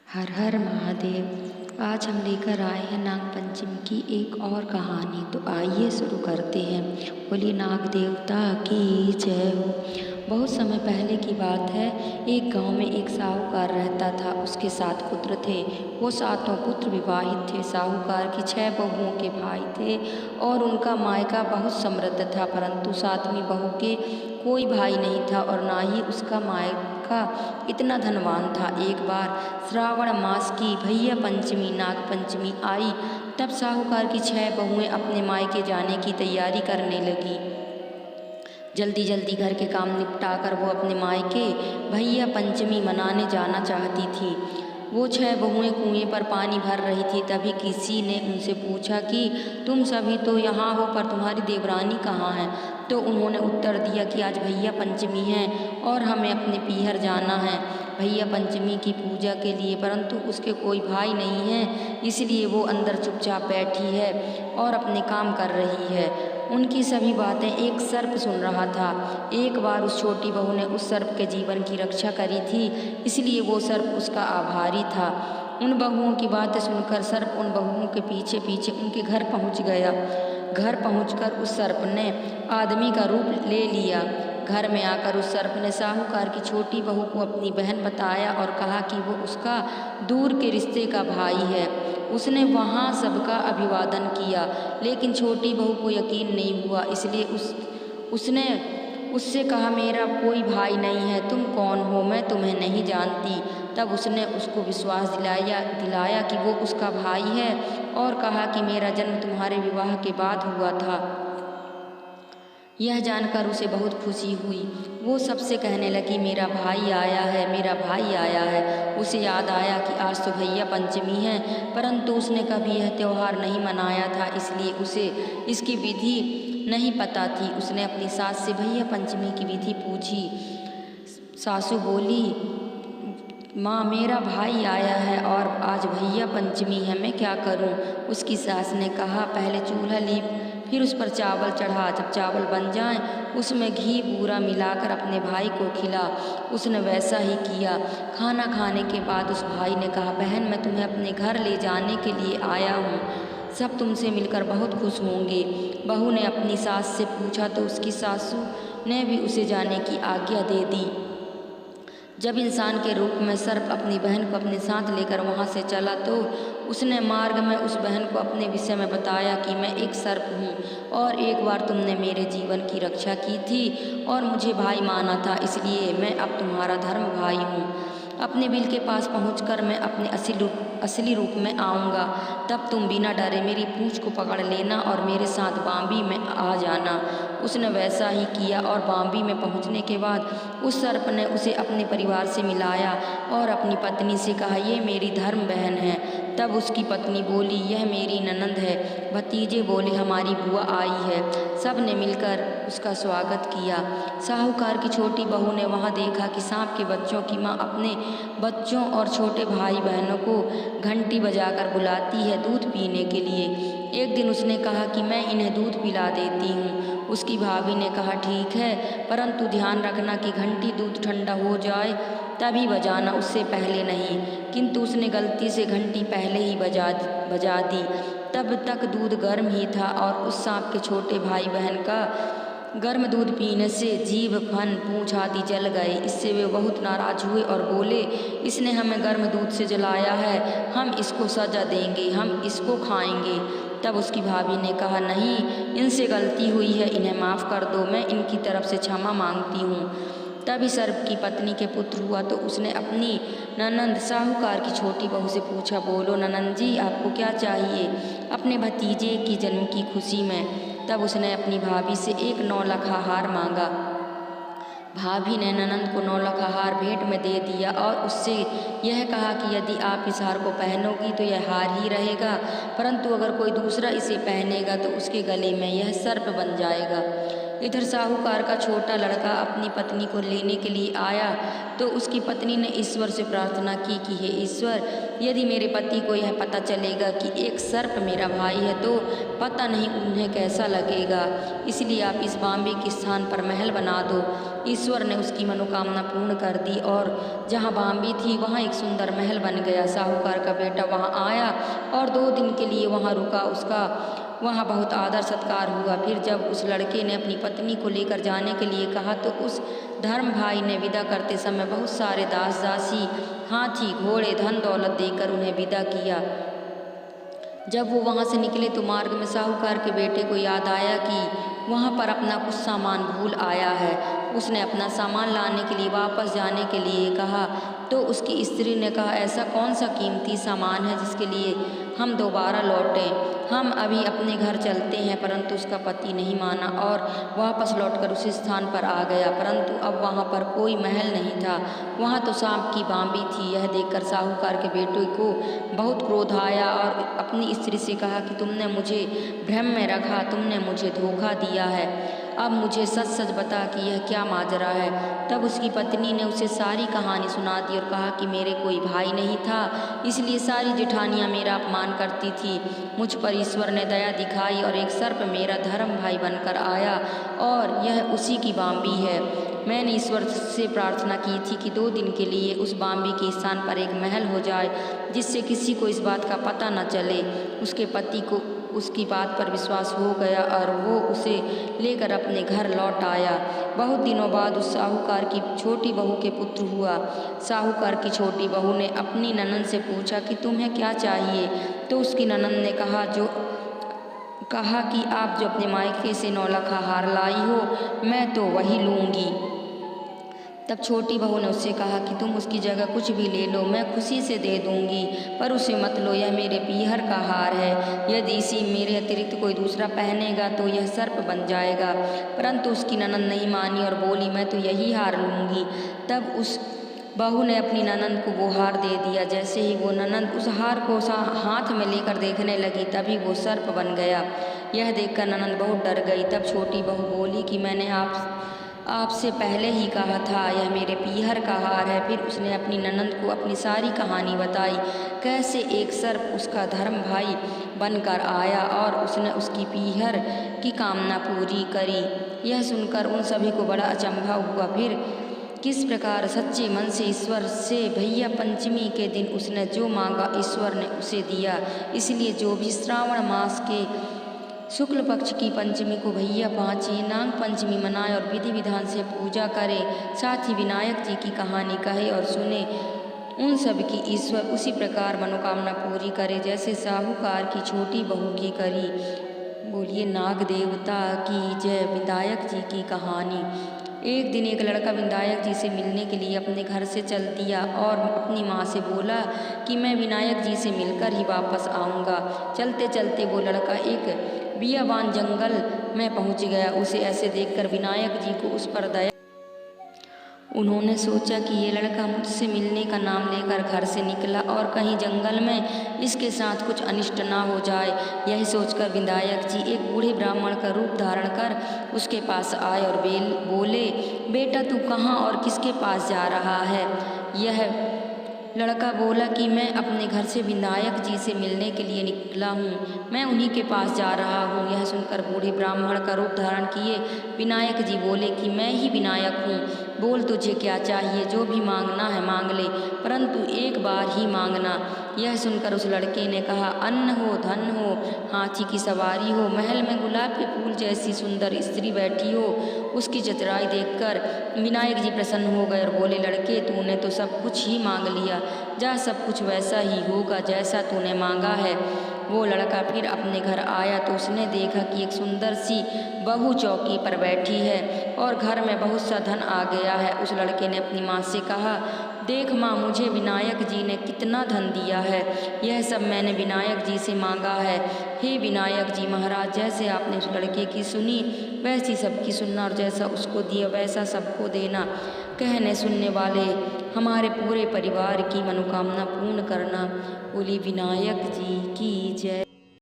हर हर महादेव। आज हम लेकर आए हैं नाग पंचमी की एक और कहानी। तो आइए शुरू करते हैं। बोली नाग देवता की जय हो। बहुत समय पहले की बात है। एक गांव में एक साहूकार रहता था। उसके 7 पुत्र थे। वो 7 पुत्र विवाहित थे। साहूकार की 6 बहुओं के भाई थे और उनका मायका बहुत समृद्ध था, परंतु 7वीं बहू के कोई भाई नहीं था और ना ही उसका मायका इतना धनवान था। एक बार श्रावण मास की भैया पंचमी नाग पंचमी आई, तब साहूकार की 6 बहुएं अपने मायके जाने की तैयारी करने लगी। जल्दी जल्दी घर के काम निपटाकर वो अपने मायके भैया पंचमी मनाने जाना चाहती थी। वो 6 बहुएं कुएं पर पानी भर रही थी। तभी किसी ने उनसे पूछा कि तुम सभी तो यहाँ हो, पर तुम्हारी देवरानी कहाँ है? तो उन्होंने उत्तर दिया कि आज भैया पंचमी है और हमें अपने पीहर जाना है भैया पंचमी की पूजा के लिए, परंतु उसके कोई भाई नहीं है, इसलिए वो अंदर चुपचाप बैठी है और अपने काम कर रही है। उनकी सभी बातें एक सर्प सुन रहा था। एक बार उस छोटी बहू ने उस सर्प के जीवन की रक्षा करी थी, इसलिए वो सर्प उसका आभारी था। उन बहुओं की बातें सुनकर सर्प उन बहुओं के पीछे पीछे उनके घर पहुंच गया। घर पहुंचकर उस सर्प ने आदमी का रूप ले लिया। घर में आकर उस सर्प ने साहूकार की छोटी बहू को अपनी बहन बताया और कहा कि वो उसका दूर के रिश्ते का भाई है। उसने वहाँ सबका अभिवादन किया, लेकिन छोटी बहू को यकीन नहीं हुआ, इसलिए उसने उससे कहा मेरा कोई भाई नहीं है, तुम कौन हो? मैं तुम्हें नहीं जानती। तब उसने उसको विश्वास दिलाया कि वो उसका भाई है और कहा कि मेरा जन्म तुम्हारे विवाह के बाद हुआ था। यह जानकर उसे बहुत खुशी हुई। वो सबसे कहने लगी मेरा भाई आया है, मेरा भाई आया है। उसे याद आया कि आज तो भैया पंचमी है, परंतु उसने कभी यह त्यौहार नहीं मनाया था, इसलिए उसे इसकी विधि नहीं पता थी। उसने अपनी सास से भैया पंचमी की विधि पूछी। सासू बोली माँ मेरा भाई आया है और आज भैया पंचमी है, मैं क्या करूँ? उसकी सास ने कहा पहले चूल्हा लीप, फिर उस पर चावल चढ़ा, जब चावल बन जाएं उसमें घी बूरा मिलाकर अपने भाई को खिला। उसने वैसा ही किया। खाना खाने के बाद उस भाई ने कहा बहन मैं तुम्हें अपने घर ले जाने के लिए आया हूँ, सब तुमसे मिलकर बहुत खुश होंगे। बहू ने अपनी सास से पूछा तो उसकी सासू ने भी उसे जाने की आज्ञा दे दी। जब इंसान के रूप में सर्प अपनी बहन को अपने साथ लेकर वहाँ से चला तो उसने मार्ग में उस बहन को अपने विषय में बताया कि मैं एक सर्प हूँ और एक बार तुमने मेरे जीवन की रक्षा की थी और मुझे भाई माना था, इसलिए मैं अब तुम्हारा धर्म भाई हूँ। अपने बिल के पास पहुंचकर मैं अपने असली रूप में आऊँगा, तब तुम बिना डरे मेरी पूँछ को पकड़ लेना और मेरे साथ बांबी में आ जाना। उसने वैसा ही किया और बांबी में पहुंचने के बाद उस सर्प ने उसे अपने परिवार से मिलाया और अपनी पत्नी से कहा ये मेरी धर्म बहन है। तब उसकी पत्नी बोली यह मेरी ननंद है। भतीजे बोले हमारी बुआ आई है। सब ने मिलकर उसका स्वागत किया। साहूकार की छोटी बहू ने वहाँ देखा कि सांप के बच्चों की माँ अपने बच्चों और छोटे भाई बहनों को घंटी बजाकर बुलाती है दूध पीने के लिए। एक दिन उसने कहा कि मैं इन्हें दूध पिला देती हूँ। उसकी भाभी ने कहा ठीक है, परंतु ध्यान रखना कि घंटी दूध ठंडा हो जाए तभी बजाना, उससे पहले नहीं। किंतु उसने गलती से घंटी पहले ही बजा दी। तब तक दूध गर्म ही था और उस सांप के छोटे भाई बहन का गर्म दूध पीने से जीभ फन पूँछ आदि जल गए। इससे वे बहुत नाराज हुए और बोले इसने हमें गर्म दूध से जलाया है, हम इसको सजा देंगे, हम इसको खाएंगे। तब उसकी भाभी ने कहा नहीं, इनसे गलती हुई है, इन्हें माफ़ कर दो, मैं इनकी तरफ से क्षमा मांगती हूँ। तभी सर्प की पत्नी के पुत्र हुआ तो उसने अपनी ननंद साहूकार की छोटी बहू से पूछा बोलो ननंद जी आपको क्या चाहिए अपने भतीजे की जन्म की खुशी में? तब उसने अपनी भाभी से एक 9 लखा हार मांगा। भाभी ने ननंद को 9 लखा हार भेंट में दे दिया और उससे यह कहा कि यदि आप इस हार को पहनोगी तो यह हार ही रहेगा, परंतु अगर कोई दूसरा इसे पहनेगा तो उसके गले में यह सर्प बन जाएगा। इधर साहूकार का छोटा लड़का अपनी पत्नी को लेने के लिए आया तो उसकी पत्नी ने ईश्वर से प्रार्थना की कि हे ईश्वर, यदि मेरे पति को यह पता चलेगा कि एक सर्प मेरा भाई है तो पता नहीं उन्हें कैसा लगेगा, इसलिए आप इस बाम्बे के स्थान पर महल बना दो। ईश्वर ने उसकी मनोकामना पूर्ण कर दी और जहाँ बाम्बी थी वहाँ एक सुंदर महल बन गया। साहूकार का बेटा वहाँ आया और 2 दिन के लिए वहाँ रुका। उसका वहाँ बहुत आदर सत्कार हुआ। फिर जब उस लड़के ने अपनी पत्नी को लेकर जाने के लिए कहा तो उस धर्म भाई ने विदा करते समय बहुत सारे दास दासी, हाथी, घोड़े, धन दौलत देकर उन्हें विदा किया। जब वो वहाँ से निकले तो मार्ग में साहूकार के बेटे को याद आया कि वहाँ पर अपना कुछ सामान भूल आया है। उसने अपना सामान लाने के लिए वापस जाने के लिए कहा तो उसकी स्त्री ने कहा, ऐसा कौन सा कीमती सामान है जिसके लिए हम दोबारा लौटें? हम अभी अपने घर चलते हैं। परंतु उसका पति नहीं माना और वापस लौटकर उसी स्थान पर आ गया। परंतु अब वहाँ पर कोई महल नहीं था, वहाँ तो सांप की बाम्बी थी। यह देखकर साहूकार के बेटे को बहुत क्रोध आया और अपनी स्त्री से कहा कि तुमने मुझे भ्रम में रखा, तुमने मुझे धोखा दिया है। अब मुझे सच सच बता कि यह क्या माजरा है। तब उसकी पत्नी ने उसे सारी कहानी सुना दी और कहा कि मेरे कोई भाई नहीं था, इसलिए सारी जेठानियाँ मेरा अपमान करती थी। मुझ पर ईश्वर ने दया दिखाई और एक सर्प मेरा धर्म भाई बनकर आया और यह उसी की बाम्बी है। मैंने ईश्वर से प्रार्थना की थी कि 2 दिन के लिए उस बाम्बी के स्थान पर एक महल हो जाए जिससे किसी को इस बात का पता न चले। उसके पति को उसकी बात पर विश्वास हो गया और वो उसे लेकर अपने घर लौट आया। बहुत दिनों बाद उस साहूकार की छोटी बहू के पुत्र हुआ। साहूकार की छोटी बहू ने अपनी ननंद से पूछा कि तुम्हें क्या चाहिए? तो उसकी ननंद ने कहा कि आप जो अपने मायके से 9 लाखा हार लाई हो, मैं तो वही लूँगी। तब छोटी बहू ने उससे कहा कि तुम उसकी जगह कुछ भी ले लो, मैं खुशी से दे दूंगी, पर उसे मत लो, यह मेरे पीहर का हार है। यदि इसी मेरे अतिरिक्त कोई दूसरा पहनेगा तो यह सर्प बन जाएगा। परंतु उसकी ननंद नहीं मानी और बोली, मैं तो यही हार लूँगी। तब उस बहू ने अपनी ननंद को वो हार दे दिया। जैसे ही वो ननंद उस हार को हाथ में लेकर देखने लगी तभी वो सर्प बन गया। यह देखकर ननंद बहुत डर गई। तब छोटी बहू बोली कि मैंने आपसे पहले ही कहा था यह मेरे पीहर का हार है। फिर उसने अपनी ननंद को अपनी सारी कहानी बताई, कैसे एक सर्प उसका धर्म भाई बनकर आया और उसने उसकी पीहर की कामना पूरी करी। यह सुनकर उन सभी को बड़ा अचंभा हुआ। फिर किस प्रकार सच्चे मन से ईश्वर से भैया पंचमी के दिन उसने जो मांगा ईश्वर ने उसे दिया। इसलिए जो भी श्रावण मास के शुक्ल पक्ष की पंचमी को भैया पाँची नाग पंचमी मनाए और विधि विधान से पूजा करे, साथ ही विनायक जी की कहानी कहे और सुने, उन सब की ईश्वर उसी प्रकार मनोकामना पूरी करे जैसे साहूकार की छोटी बहू की करी। बोलिए नाग देवता की जय। विनायक जी की कहानी। एक दिन एक लड़का विनायक जी से मिलने के लिए अपने घर से चल दिया और अपनी माँ से बोला कि मैं विनायक जी से मिलकर ही वापस आऊँगा। चलते चलते वो लड़का एक बियाबान जंगल में पहुँच गया। उसे ऐसे देखकर विनायक जी को उस पर दया। उन्होंने सोचा कि ये लड़का मुझसे मिलने का नाम लेकर घर से निकला और कहीं जंगल में इसके साथ कुछ अनिष्ट ना हो जाए। यही सोचकर विनायक जी एक बूढ़े ब्राह्मण का रूप धारण कर उसके पास आए और बोले, बेटा तू कहाँ और किसके पास जा रहा है? यह लड़का बोला कि मैं अपने घर से विनायक जी से मिलने के लिए निकला हूँ, मैं उन्हीं के पास जा रहा हूँ। यह सुनकर बूढ़े ब्राह्मण का रूप धारण किए विनायक जी बोले कि मैं ही विनायक हूँ, बोल तुझे क्या चाहिए, जो भी मांगना है मांग ले, परंतु एक बार ही मांगना। यह सुनकर उस लड़के ने कहा, अन्न हो, धन हो, हाथी की सवारी हो, महल में गुलाब के फूल जैसी सुंदर स्त्री बैठी हो। उसकी चतुराई देखकर विनायक जी प्रसन्न हो गए और बोले, लड़के तूने तो सब कुछ ही मांग लिया, जा सब कुछ वैसा ही होगा जैसा तूने मांगा है। वो लड़का फिर अपने घर आया तो उसने देखा कि एक सुंदर सी बहू चौकी पर बैठी है और घर में बहुत सा धन आ गया है। उस लड़के ने अपनी माँ से कहा, देख माँ, मुझे विनायक जी ने कितना धन दिया है, यह सब मैंने विनायक जी से मांगा है। हे विनायक जी महाराज, जैसे आपने उस लड़के की सुनी वैसी सबकी सुनना और जैसा उसको दिया वैसा सबको देना। कहने सुनने वाले हमारे पूरे परिवार की मनोकामना पूर्ण करना। बोली विनायक जी की जय।